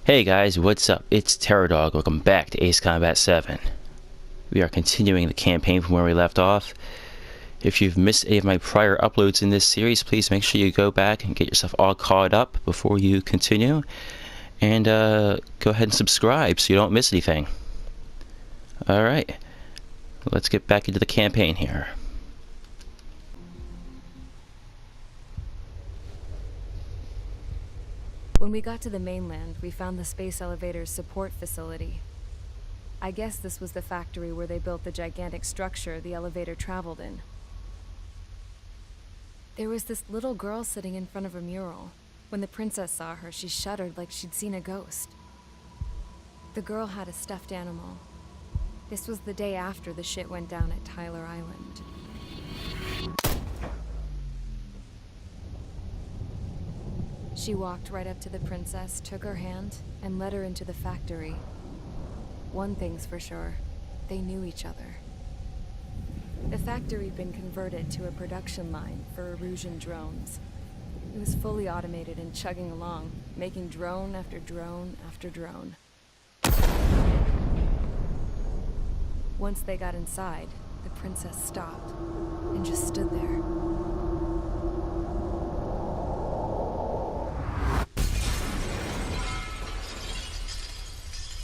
Hey guys, what's up? It's Terror Dog. Welcome back to Ace Combat 7. We are continuing the campaign from where we left off. If you've missed any of my prior uploads in this series, please make sure you go back and get yourself all caught up before you continue. And go ahead and subscribe so you don't miss anything. Alright, let's get back into the campaign here. When we got to the mainland, we found the space elevator's support facility. I guess this was the factory where they built the gigantic structure the elevator traveled in. There was this little girl sitting in front of a mural. When the princess saw her, she shuddered like she'd seen a ghost. The girl had a stuffed animal. This was the day after the shit went down at Tyler Island. She walked right up to the princess, took her hand, and led her into the factory. One thing's for sure, they knew each other. The factory had been converted to a production line for Erusian drones. It was fully automated and chugging along, making drone after drone after drone. Once they got inside, the princess stopped and just stood there.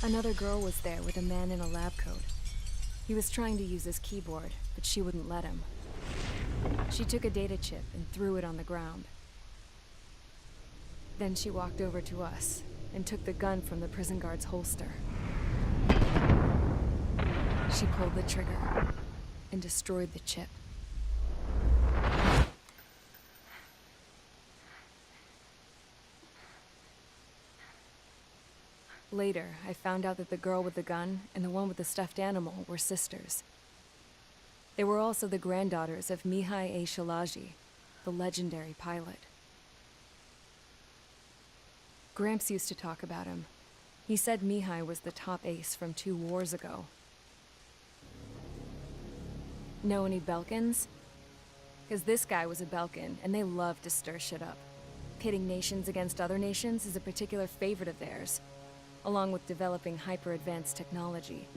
Another girl was there with a man in a lab coat. He was trying to use his keyboard, but she wouldn't let him. She took a data chip and threw it on the ground. Then she walked over to us and took the gun from the prison guard's holster. She pulled the trigger and destroyed the chip. Later, I found out that the girl with the gun and the one with the stuffed animal were sisters. They were also the granddaughters of Mihai A. Shalaji, the legendary pilot. Gramps used to talk about him. He said Mihai was the top ace from 2 wars ago. Know any Belkans? Because this guy was a Belkan, and they love to stir shit up. Pitting nations against other nations is a particular favorite of theirs, along with developing hyper-advanced technology.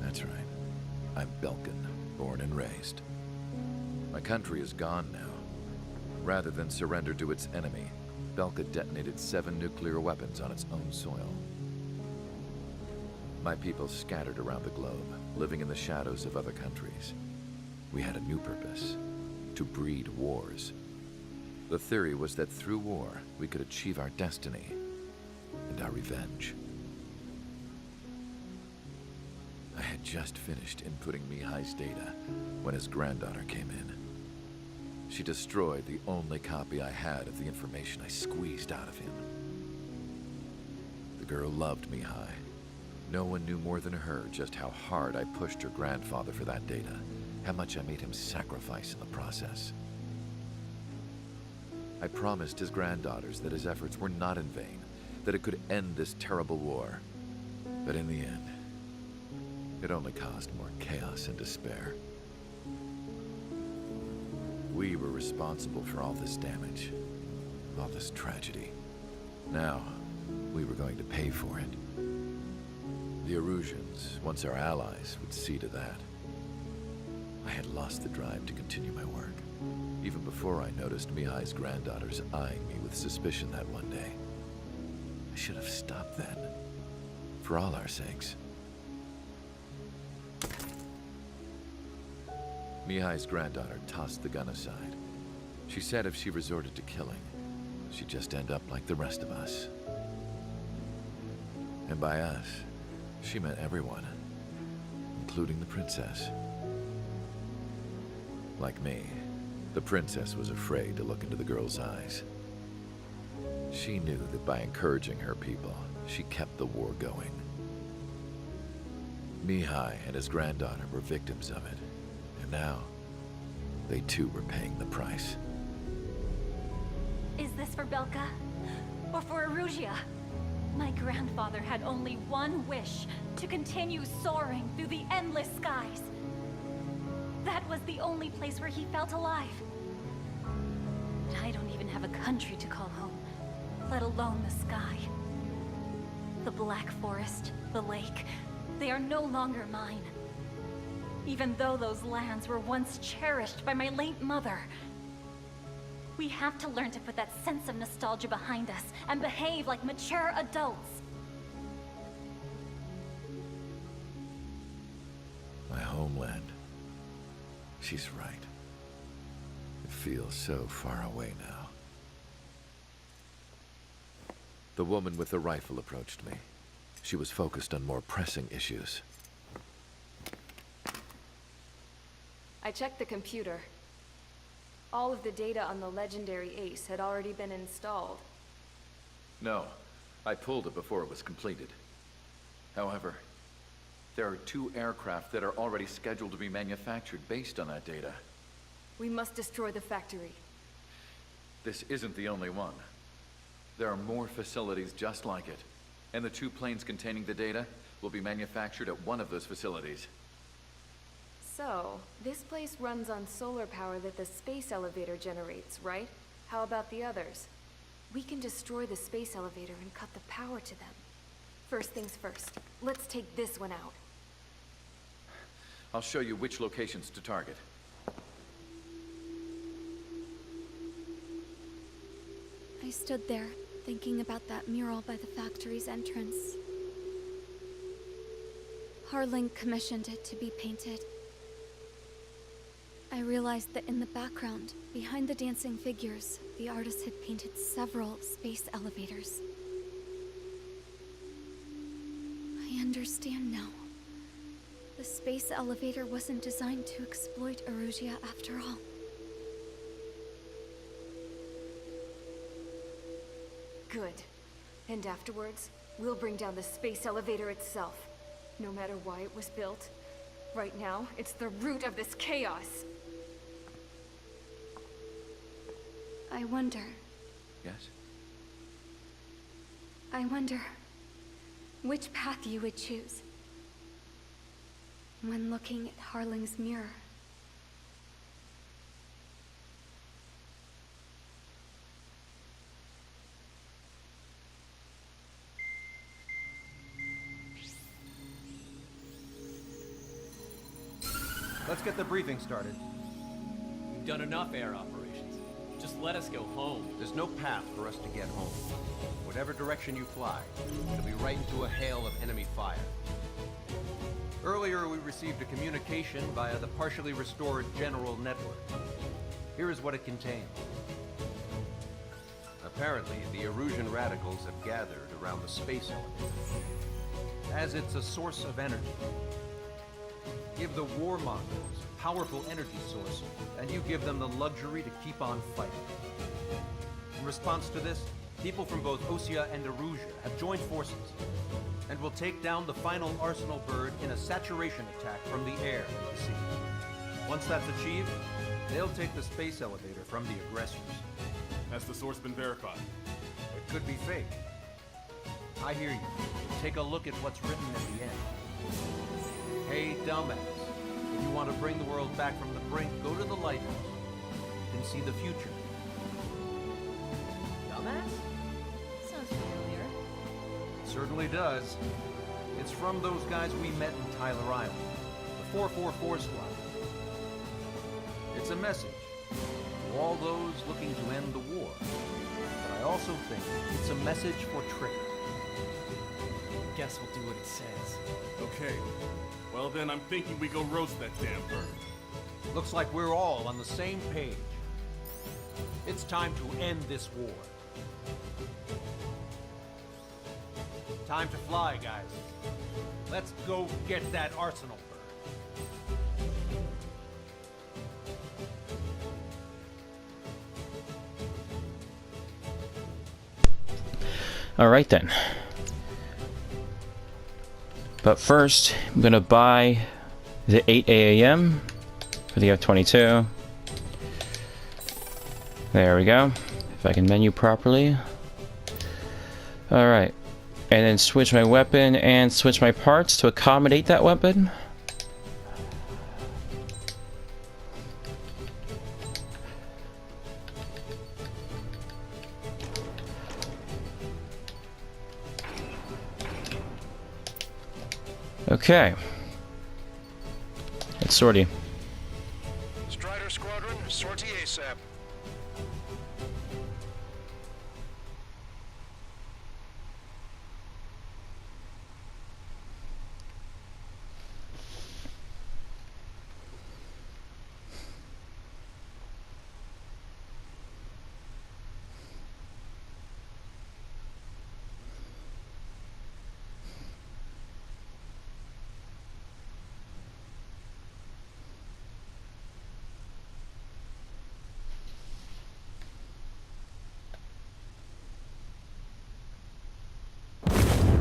That's right. I'm Belkan, born and raised. My country is gone now. Rather than surrender to its enemy, Belka detonated 7 nuclear weapons on its own soil. My people scattered around the globe, living in the shadows of other countries. We had a new purpose: to breed wars. The theory was that through war, we could achieve our destiny and our revenge. I had just finished inputting Mihai's data when his granddaughter came in. She destroyed the only copy I had of the information I squeezed out of him. The girl loved Mihai. No one knew more than her just how hard I pushed her grandfather for that data, how much I made him sacrifice in the process. I promised his granddaughters that his efforts were not in vain, that it could end this terrible war. But in the end, it only caused more chaos and despair. We were responsible for all this damage, all this tragedy. Now, we were going to pay for it. The Erusians, once our allies, would see to that. I had lost the drive to continue my work, even before I noticed Mihai's granddaughters eyeing me with suspicion that one day. I should have stopped then, for all our sakes. Mihai's granddaughter tossed the gun aside. She said if she resorted to killing, she'd just end up like the rest of us. And by us, she meant everyone, including the princess. Like me, the princess was afraid to look into the girl's eyes. She knew that by encouraging her people, she kept the war going. Mihai and his granddaughter were victims of it, and now, they too were paying the price. Is this for Belka? Or for Erusia? My grandfather had only one wish: to continue soaring through the endless skies. That was the only place where he felt alive. But I don't even have a country to call home, let alone the sky. The Black Forest, the lake, they are no longer mine. Even though those lands were once cherished by my late mother. We have to learn to put that sense of nostalgia behind us and behave like mature adults. My homeland. She's right. It feels so far away now. The woman with the rifle approached me. She was focused on more pressing issues. I checked the computer. All of the data on the legendary Ace had already been installed. No, I pulled it before it was completed. However, there are 2 aircraft that are already scheduled to be manufactured based on that data. We must destroy the factory. This isn't the only one. There are more facilities just like it, and the 2 planes containing the data will be manufactured at one of those facilities. So, this place runs on solar power that the space elevator generates, right? How about the others? We can destroy the space elevator and cut the power to them. First things first, let's take this one out. I'll show you which locations to target. I stood there, thinking about that mural by the factory's entrance. Harling commissioned it to be painted. I realized that in the background, behind the dancing figures, the artist had painted several space elevators. I understand now. The space elevator wasn't designed to exploit Erusia after all. Good. And afterwards, we'll bring down the space elevator itself. No matter why it was built, right now, it's the root of this chaos. I wonder Yes? which path you would choose when looking at Harling's mirror. Let's get the briefing started. We've done enough air operations. Just let us go home. There's no path for us to get home. Whatever direction you fly, it'll be right into a hail of enemy fire. Earlier, we received a communication via the partially restored general network. Here is what it contained. Apparently, the Erusian radicals have gathered around the space elevator, as it's a source of energy. Give the warmongers a powerful energy source, and you give them the luxury to keep on fighting. In response to this, people from both Osea and Erusia have joined forces, and will take down the final Arsenal bird in a saturation attack from the air to the sea. Once that's achieved, they'll take the space elevator from the aggressors. Has the source been verified? It could be fake. I hear you. Take a look at what's written at the end. Hey, dumbass. If you want to bring the world back from the brink, go to the lighthouse. You can see the future. Dumbass? Sounds familiar. Certainly does. It's from those guys we met in Tyler Island, the 444 squad. It's a message to all those looking to end the war. But I also think it's a message for Trigger. Guess we'll do what it says. Okay. Well then, I'm thinking we go roast that damn bird. Looks like we're all on the same page. It's time to end this war. Time to fly, guys. Let's go get that Arsenal bird. Alright then. But first, I'm going to buy the 8 AAM for the F-22. There we go. If I can menu properly. Alright. And then switch my weapon and switch my parts to accommodate that weapon. Okay. It's sortie. Strider Squadron, sortie ASAP.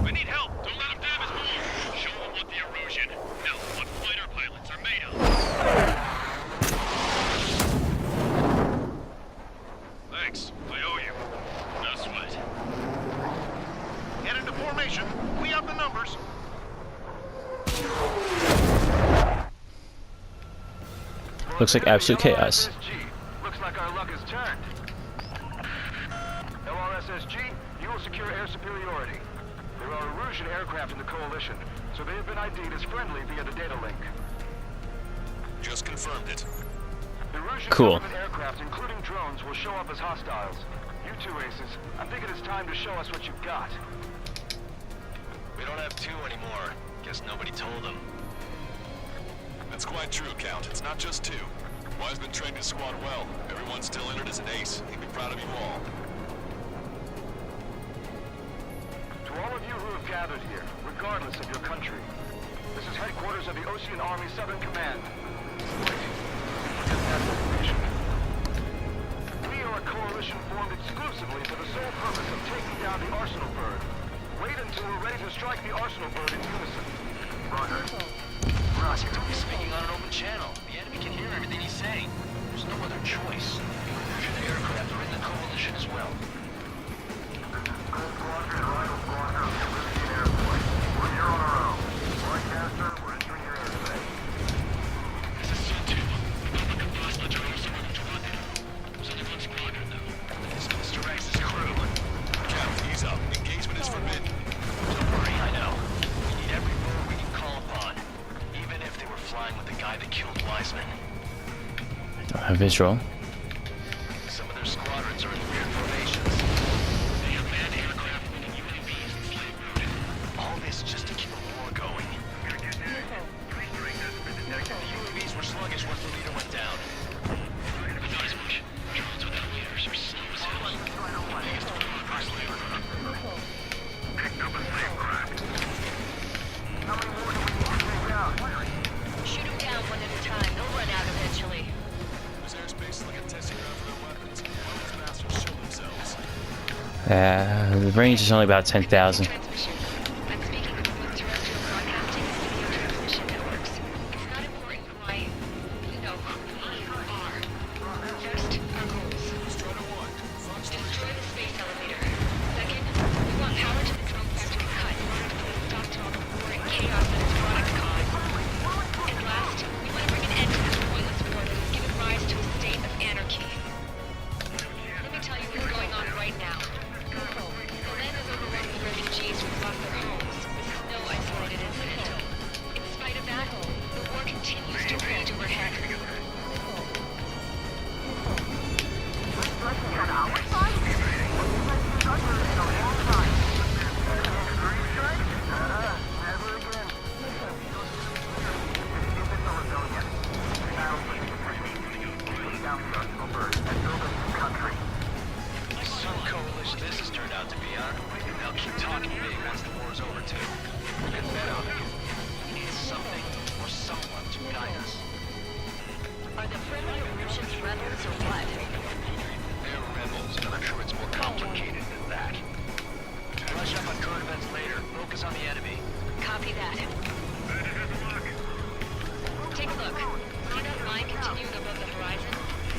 We need help! Don't let them damage more! Show them what the erosion, no, what fighter pilots are made of! Thanks, I owe you. No sweat. Get into formation. We have the numbers. Looks like absolute chaos. Looks like our luck has turned. LRSSG, you will secure air superiority. There are Erusian aircraft in the Coalition, so they have been ID'd as friendly via the data link. Just confirmed it. Erusian Cool. government aircraft, including drones, will show up as hostiles. You two aces, I think it is time to show us what you've got. We don't have two anymore. Guess nobody told them. That's quite true, Count. It's not just two. Wiseman trained his squad well. Everyone's still entered as an ace. He'd be proud of you all. To all of you who have gathered here, regardless of your country, this is headquarters of the Ocean Army Southern Command. We are a coalition formed exclusively for the sole purpose of taking down the Arsenal Bird. Wait until we're ready to strike the Arsenal Bird in unison. Roger. Ross, you're only speaking on an open channel. The enemy can hear everything he's saying. There's no other choice. The Erusian aircraft are in the coalition as well. Squadron, Rifle Squadron, Erusian Airport. We're here on our own. Broadcaster, we're entering your airspace. This is Sun 2. Public hostiles are also on the one. There's only one squadron, though. This is Mr. X's crew. Cap, ease up. Engagement is forbidden. Don't worry, I know. We need every bird we can call upon. Even if they were flying with the guy that killed Wiseman. Don't have visual. Some of their squadrons are in weird formations. They have manned aircraft moving UAVs and slave routed. All this just to keep a war going. The UAVs were sluggish once the leader went down. I thought as much. Drones without leaders are slow as hell. Biggest progress later. Picked up a slave craft. How many more do we need to take out? Shoot them down one at a time. They'll run out eventually. This airspace is like a testing ground for their weapons. All these bastards show themselves. The range is only about 10,000. Transmission. I'm speaking of both terrestrial broadcasting and video transmission networks. It's not important why, you know, who we are. First, our goals. Destroy the space elevator. Second, we want power to the drone factory cut in order to put a stop to all the war and chaos that its products cause. And last, we want to bring an end to this pointless war that has given rise to a state of anarchy. Let me tell you what's going on right now. The land is overrun with refugees who've lost their homes. This is no isolated incident. In spite of that, the war continues to rage overhead. Some coalition this has turned out to be, huh? They'll keep talking big once the war's over, too. We can bet on it. We need something or someone to guide us. Are the friendly Erusians rebels or what? They're rebels, but I'm sure it's more complicated than that. Brush up on current events later. Focus on the enemy. Copy that. Take a look. See that line continuing above the horizon?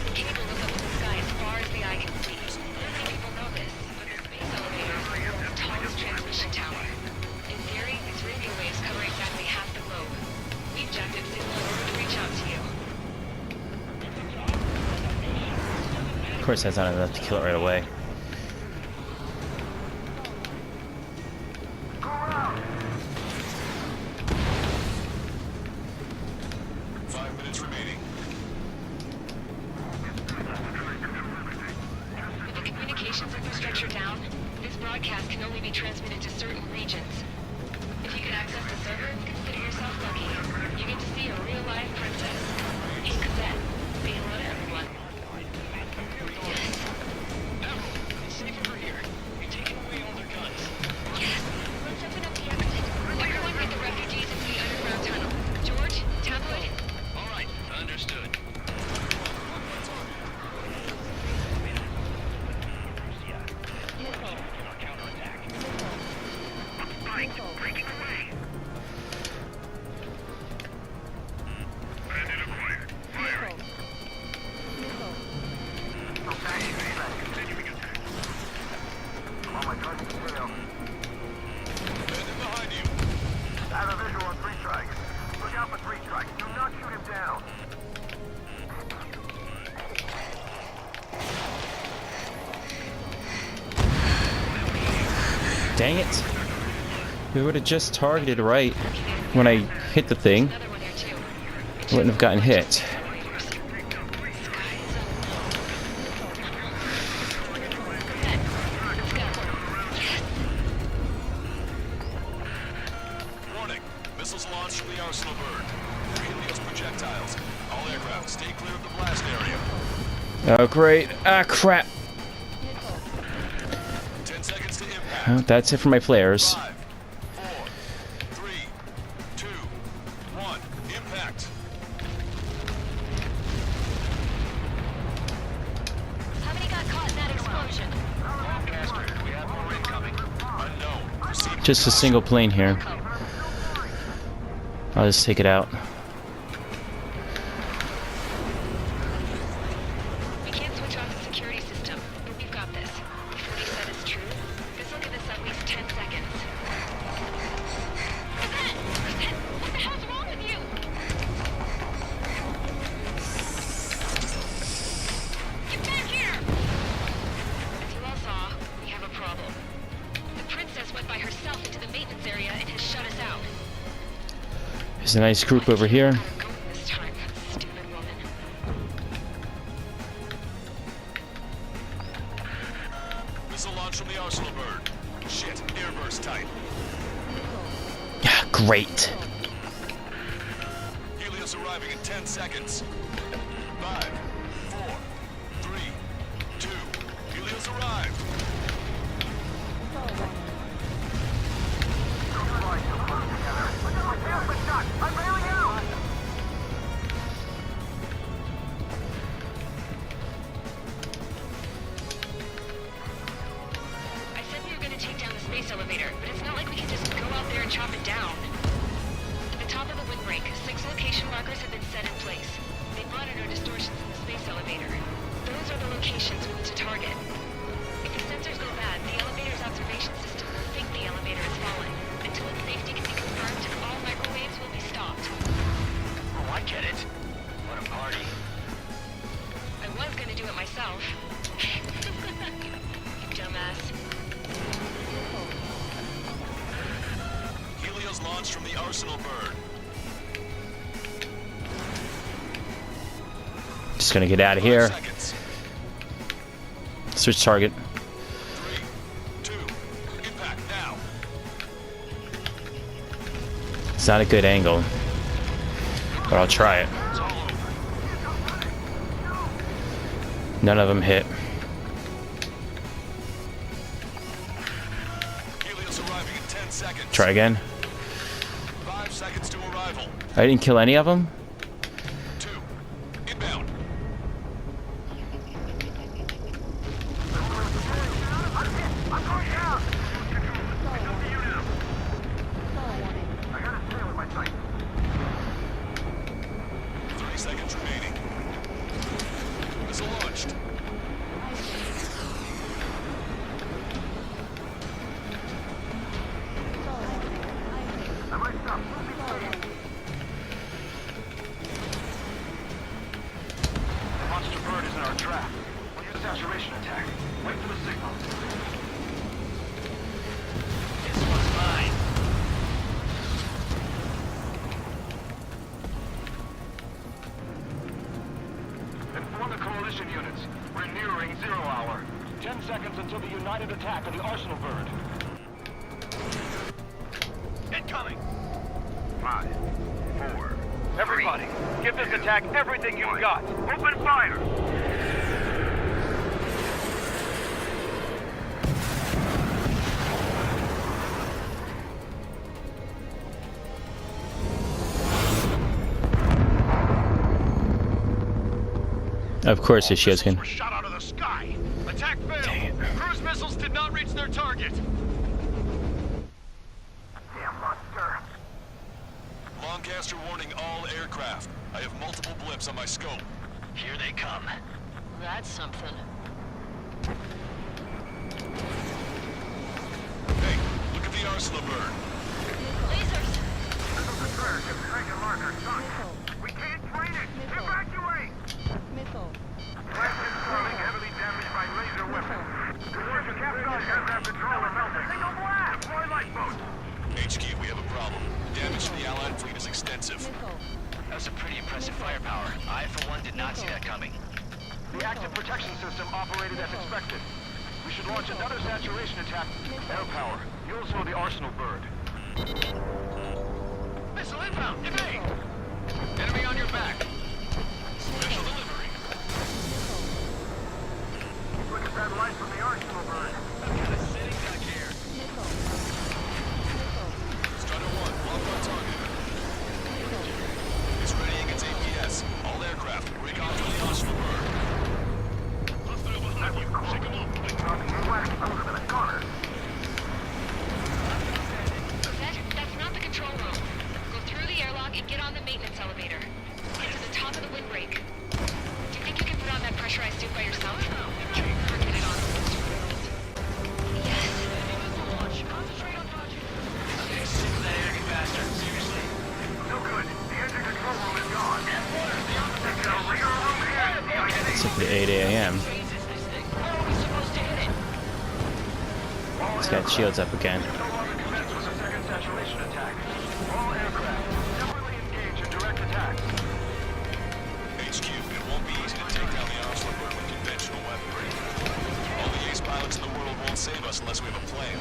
The cable goes up to the sky as far as the eye can see. Many people know this, but the space elevator is the world's tallest transmission tower. In theory, its radio waves cover exactly half the globe. We've jacked its signal in order to reach out to you. Of course, that's not enough to kill it right away. Dang it. We would have just targeted right when I hit the thing. I wouldn't have gotten hit. Warning. Missiles launched from the arsenal bird. Helios projectiles. All aircraft, stay clear of the blast area. Oh, great. Ah, crap. 10 seconds to impact. Well, that's it for my flares. 5, 4, 3, 2, 1. Impact. How many got caught in that explosion? Lancaster, we have more incoming. Unknown. Proceed. Just a single plane here. I'll just take it out. We can't switch off the security system, but we've got this. If what he said is true, this will give us at least 10 seconds. What the hell's wrong with you? Get back here! As you all saw, we have a problem. The princess went by herself into the maintenance area and has shut us out. There's a nice group over here. This time, stupid woman. Missile launch from the arsenal bird. Shit, airburst type. Yeah, great. Helios arriving in 10 seconds. 5, 4, 3, 2. Helios arrived. I'm bailing out! I said we were going to take down the space elevator, but it's not like we can just go out there and chop it down. At the top of the windbreak, 6 location markers have been set in place. They monitor distortions in the space elevator. Those are the locations we need to target. If the sensors go bad, the elevator's observation system will think the elevator is falling. Until its safety can be confirmed, all microwaves will be stopped. Oh, I get it. What a party. I was going to do it myself. You dumbass. Helios launched from the arsenal bird. Just gonna get out of here. 5 seconds. Switch target. 3, 2. Impact now. It's not a good angle, but I'll try it. It's all over. None of them hit. Helios arriving in 10 seconds. Try again. 5 seconds to arrival. I didn't kill any of them. 2. Inbound. I'm going down! I gotta stay with my sight. 30 seconds remaining. Missile launched. I might stop. The monster bird is in our trap. We'll use saturation attack. Wait for the signal. This one's mine. Inform the coalition units. We're nearing 0 hour. 10 seconds until the united attack on the arsenal bird. Incoming. 5, 4. Everybody, give this attack everything you've got. Open fire! Of course, the shields can. Were shot out of the sky. Attack failed. Cruise missiles did not reach their target. Damn monster. Lancaster warning all aircraft. I have multiple blips on my scope. Here they come. That's something. Hey, look at the arsenal bird. Lasers! Missile destroyer can strike a marker sunk. We can't train it! Evacuate! Plastic spawning heavily damaged by laser weapons. The warship capsized aircraft control are melting. Single blast! HQ, we have a problem. The damage to the Allied fleet is extensive. That's a pretty impressive firepower. I, for one, did not see that coming. The active protection system operated as expected. We should launch another saturation attack. Air power. You'll slow the arsenal bird. Missile inbound! Evade! Enemy on your back. Special delivery. Look at that light from the arsenal bird. Sitting back here. Strider 1, lock on target. It's readying its APS. All aircraft, recon to the arsenal bird. Hostile behind you. Shake him up. That's not the control room. Go through the airlock and get on the maintenance elevator. Get to the top of the windbreak. Do you think you can put on that pressurized suit by yourself? Forget it on. Yes. Concentrate on dodging. Okay, stick with that energy bastard. Seriously. No good. The engine control room is gone. It's like the 8 a.m. He's got shields up again. No longer commence with a second saturation attack. All aircraft, separately engage in direct attacks. HQ, it won't be easy to take down the arsenal bird with conventional weaponry. All the ace pilots in the world won't save us unless we have a plan.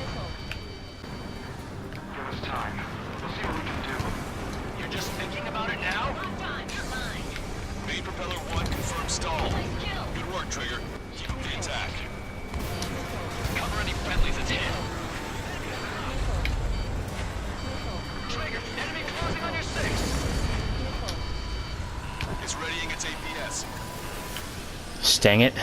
Give us time. We'll see what we can do. You're just thinking about it now? Main propeller 1 confirmed stall. Good work, Trigger. Keep up the attack. Cover any friendlies, it's hit. Trigger, enemy closing on your 6. It's readying its APS. Stang it.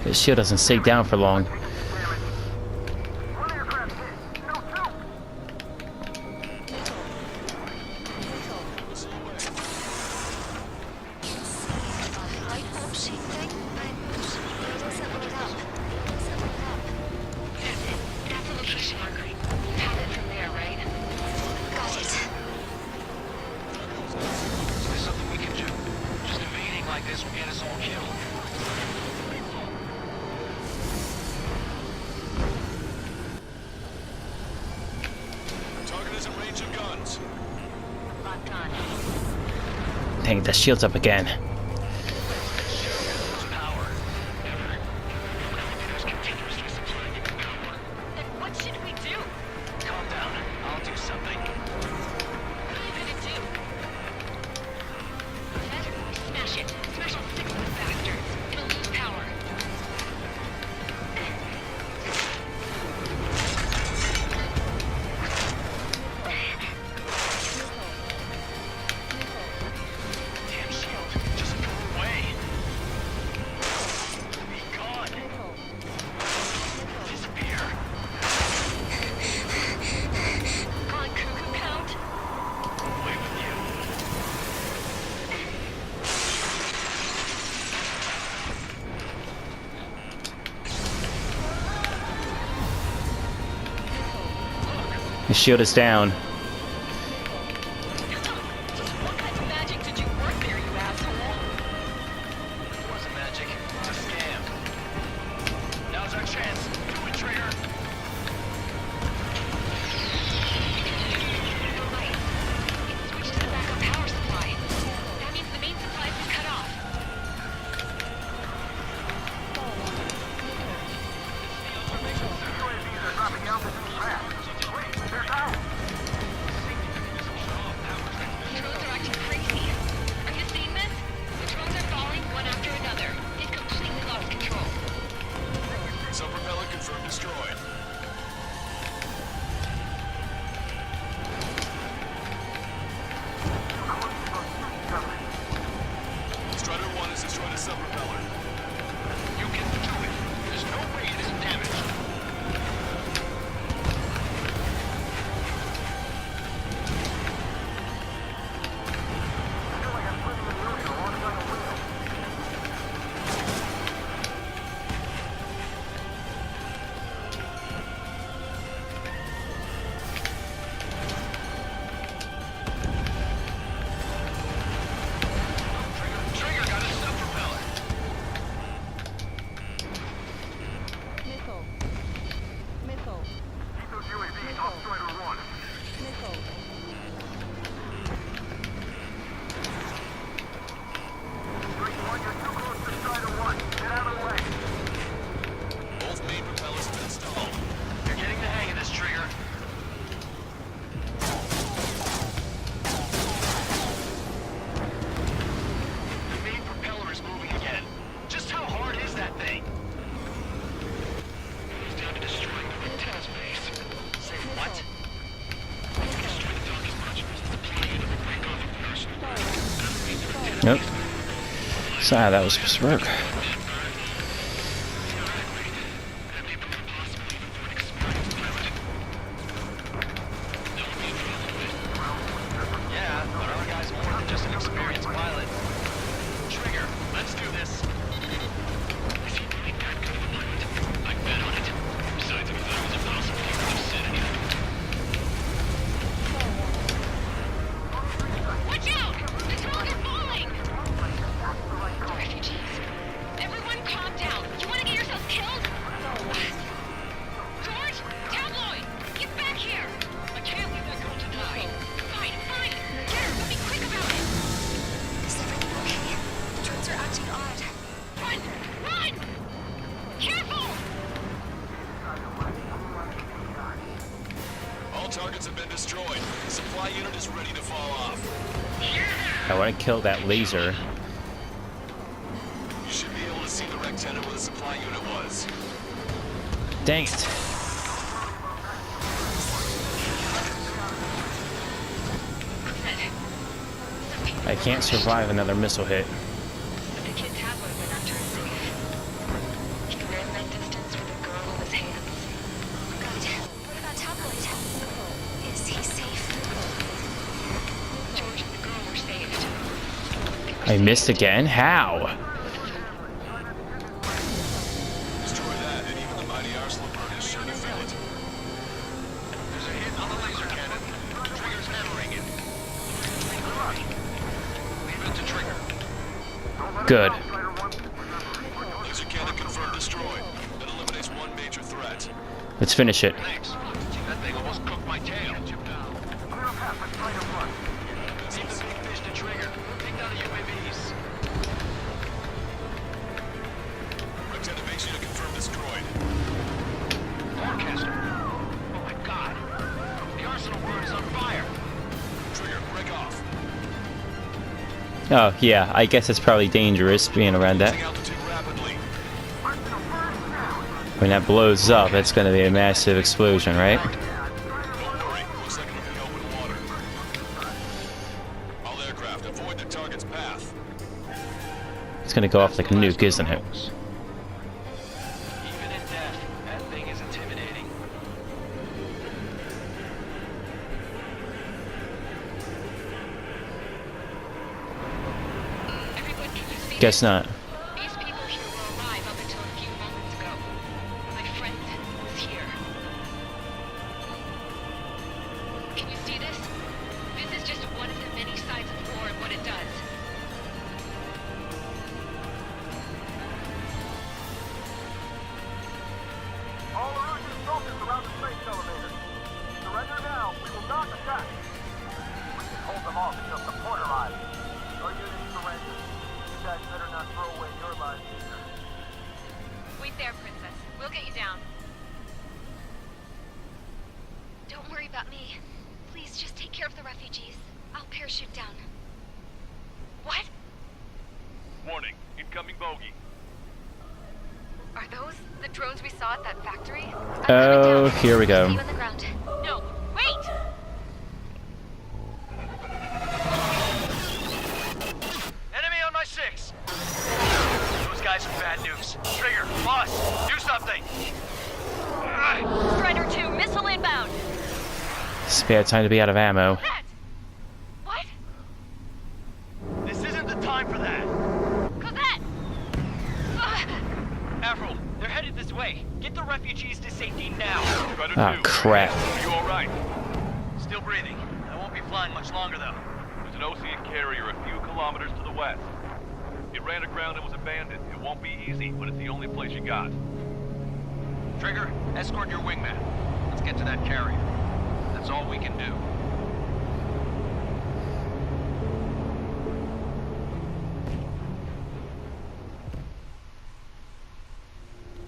This shield doesn't stay down for long. One aircraft hit. No, 2. Lighthouse thing? It doesn't load up. That's a location marker. You have it from there, right? Got it. There's something we can do. Just evading like this will get us all killed. Target is in range of guns. Locked on. Dang it, that shield's up again. Power. Never. Elevators continuously supplying you with power. Then what should we do? Calm down. I'll do something. What are you gonna do? Smash it. Smash all 6 of the bastards. It'll lose power. Damn shield. Just go away. Be gone. Disappear. Calling cuckoo count? Away with you. The shield is down. What kind of magic did you work there, you asshole? It wasn't magic. It's a scam. Now's our chance. Do it, Trigger. The light. It switched to the backup power supply. That means the main supply's been cut off. UAVs are dropping altitude fast. Wait, they're out. Drones are acting crazy. Are you seeing this? The drones are falling one after another. They've completely lost control. Sub-propeller confirmed destroyed. Strider 1 has destroyed a sub-propeller. You can do it. There's no way it isn't damaged. Both main propellers have been installed. You're getting the hang of this, Trigger. The main propeller is moving again. Just how hard is that thing? It's down to destroying the antenna's base. Say what? Destroy the docking modules. The supply unit will break off from personal groups. Nope. That's not how that was supposed to work. Yeah, but our guy's more than just an experienced pilot. Trigger, let's do this. Is he really that good of a pilot? I bet on it. Besides, if he thought it was impossible, he would have said anything. Watch out! The drones are falling! The refugees. Everyone calm down. You want to get yourself killed? George! Tabloid! Get back here! I can't leave that girl to die. Fine, fine! Get her, but be quick about it! Is everything okay? The drones are acting odd. Run! Run! Careful! All targets have been destroyed. The supply unit is ready to fall off. I want to kill that laser. You should be able to see the rectangle where the supply unit was. Dang it. I can't survive another missile hit. But the kid Tabloid went after his safe. He ran that distance with a girl in his hands. Good. What about Tabloid? Is he safe? George and the girl were saved. I missed again? How? Destroy that, and even the mighty Arsenal bird is sure to feel it. There's a hit on the laser cannon. Trigger's hammering it. Leave it to Trigger. Good. Laser cannon confirmed destroyed. That eliminates one major threat. Let's finish it. Thanks. That thing almost cooked my tail. Seems to be fish to Trigger. Take down the UAVs. Lieutenant base unit confirmed destroyed. Forecaster. Oh my god. The Arsenal bird is on fire. Trigger, break off. Oh, yeah. I guess it's probably dangerous being around that. Losing altitude rapidly. When that blows up, it's going to be a massive explosion, right? Don't worry, looks like it'll be open water. All aircraft, avoid the target's path. It's going to go off like a nuke, isn't it? Even in death, that thing is intimidating. Everyone, can you see Guess this? not. These people here were alive up until a few moments ago. My friend was here. Can you see this? This is just one of the many sides of war and what it does. All Erusian soldiers around the space elevator. Surrender now. We will not attack. We can hold them off until support arrives. Your unit surrender. You guys better not throw away your lives either. Wait there, Princess. We'll get you down. Don't worry about me. Please just take care of the refugees. I'll parachute down. What? Warning, incoming bogey. Are those the drones we saw at that factory? Oh, here we go. See you on the ground. No, wait! Enemy on my 6. Those guys are bad news. Trigger, boss, do something. Strider 2, missile inbound! It's a bad time to be out of ammo. That! What? This isn't the time for that. Cosette! Avril, they're headed this way. Get the refugees to safety now. Strider Ah, 2. crap. Are you alright? Still breathing. I won't be flying much longer, though. There's an ocean carrier a few kilometers to the west. It ran aground and was abandoned. It won't be easy, but it's the only place you got. Trigger, escort your wingman. Let's get to that carrier. That's all we can do.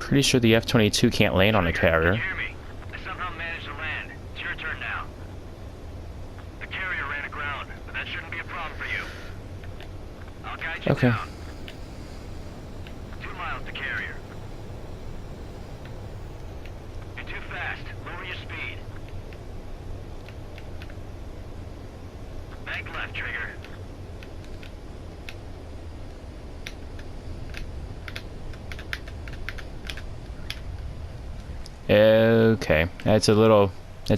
Pretty sure the F-22 can't land on a carrier. Hear me? I somehow managed to land. It's your turn now. The carrier ran aground, but that shouldn't be a problem for you. I'll guide you Okay. down. 2 miles to carrier. You're too fast. Lower your speed. Bank left, trigger. Okay, that's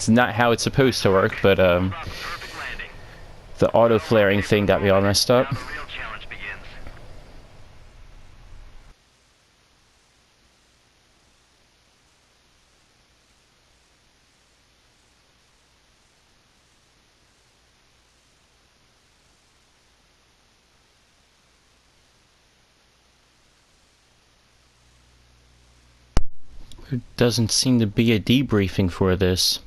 not how it's supposed to work, but Perfect landing. the auto flaring thing got me all messed up. Now the real challenge begins. There doesn't seem to be a debriefing for this.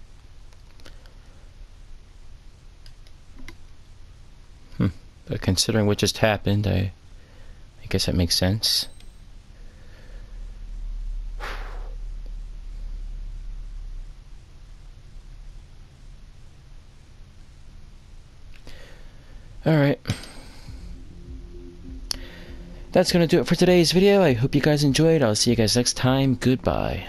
But considering what just happened, I guess that makes sense. Alright. That's going to do it for today's video. I hope you guys enjoyed. I'll see you guys next time. Goodbye.